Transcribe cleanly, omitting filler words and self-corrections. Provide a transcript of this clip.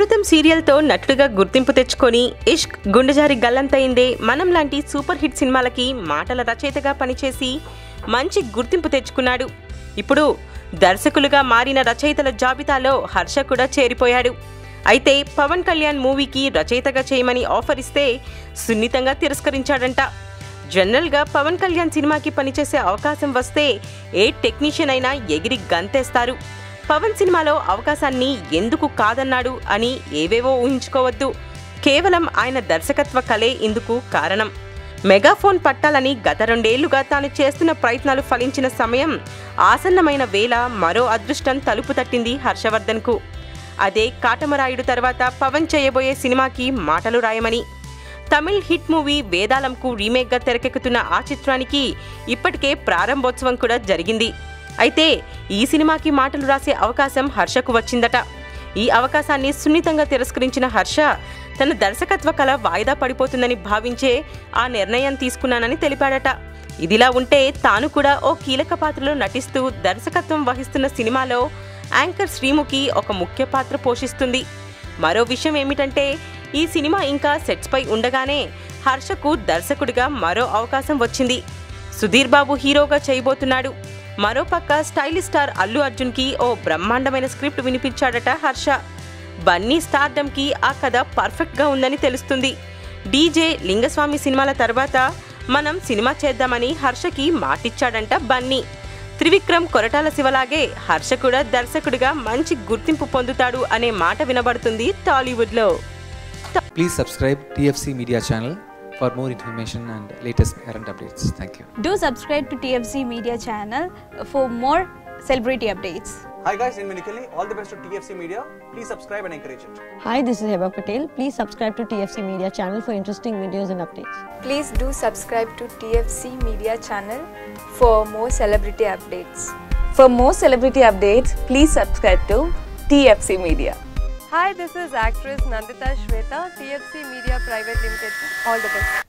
అమృతం సీరియల్తో నటుడిగా గుర్తింపు తెచ్చుకొని ఇష్క్, గుండెజారి గల్లంతైందే, మనం లాంటి సూపర్ హిట్ సినిమాలకి మాటల రచయితగా పనిచేసి మంచి గుర్తింపు తెచ్చుకున్నాడు. ఇప్పుడు దర్శకులుగా మారిన రచయితల జాబితాలో హర్ష కూడా చేరిపోయాడు. అయితే పవన్ కళ్యాణ్ మూవీకి రచయితగా చేయమని ఆఫర్ ఇస్తే సున్నితంగా తిరస్కరించాడంట. జనరల్గా పవన్ కళ్యాణ్ సినిమాకి పనిచేసే అవకాశం వస్తే ఏ టెక్నీషియన్ అయినా ఎగిరి గంతేస్తారు. పవన్ సినిమాలో అవకాశాన్ని ఎందుకు కాదన్నాడు అని ఏవేవో ఊహించుకోవద్దు. కేవలం ఆయన దర్శకత్వ కళే ఇందుకు కారణం. మెగాఫోన్ పట్టాలని గత 2 ఏళ్లుగా తాను చేస్తున్న ప్రయత్నాలు ఫలించిన సమయం ఆసన్నమైన వేళ మరో అదృష్టం తలుపు తట్టింది హర్షవర్ధన్కు. అదే కాటమరాయుడు తర్వాత పవన్ చేయబోయే సినిమాకి మాటలు రాయమని. తమిళ్ హిట్ మూవీ వేదాళంకు రీమేక్గా తెరకెక్కుతున్న ఆ చిత్రానికి ఇప్పటికే ప్రారంభోత్సవం కూడా జరిగింది. అయితే ఈ సినిమాకి మాటలు రాసే అవకాశం హర్షకు వచ్చిందట. ఈ అవకాశాన్ని సున్నితంగా తిరస్కరించిన హర్ష తన దర్శకత్వ కళ వాయిదా పడిపోతుందని భావించే ఆ నిర్ణయం తీసుకున్నానని తెలిపాడట. ఇదిలా ఉంటే తాను కూడా ఓ కీలక పాత్రలో నటిస్తూ దర్శకత్వం వహిస్తున్న సినిమాలో యాంకర్ శ్రీముఖి ఒక ముఖ్య పాత్ర పోషిస్తుంది. మరో విషయం ఏమిటంటే ఈ సినిమా ఇంకా సెట్స్పై ఉండగానే హర్షకు దర్శకుడిగా మరో అవకాశం వచ్చింది. సుధీర్ బాబు హీరోగా చేయబోతున్నాడు. మరోపక్క స్టైలిష్ స్టార్ అల్లు అర్జున్కి ఓ బ్రహ్మాండమైన స్క్రిప్ట్ వినిపించాడట హర్ష. బన్నీ స్టార్డమ్కి ఆ కథ పర్ఫెక్ట్గా ఉందని తెలుస్తుంది. డీజే, లింగస్వామి సినిమాల తర్వాత మనం సినిమా చేద్దామని హర్షకి మాటిచ్చాడంట బన్నీ. త్రివిక్రమ్, కొరటాల శివలాగే హర్ష కూడా దర్శకుడిగా మంచి గుర్తింపు పొందుతాడు అనే మాట వినబడుతుంది టాలీవుడ్లో. Please subscribe TFC Media channel for more information and latest current updates. Thank you. Do subscribe to TFC Media channel for more celebrity updates. Hi guys, in Minikali, all the best to TFC Media. Please subscribe and encourage it. Hi, this is Heba Patel. Please subscribe to TFC Media channel for interesting videos and updates. Please do subscribe to TFC Media channel for more celebrity updates. For more celebrity updates, please subscribe to TFC Media. Hi, this is actress Nandita Shweta, TFC Media Private Limited. All the best.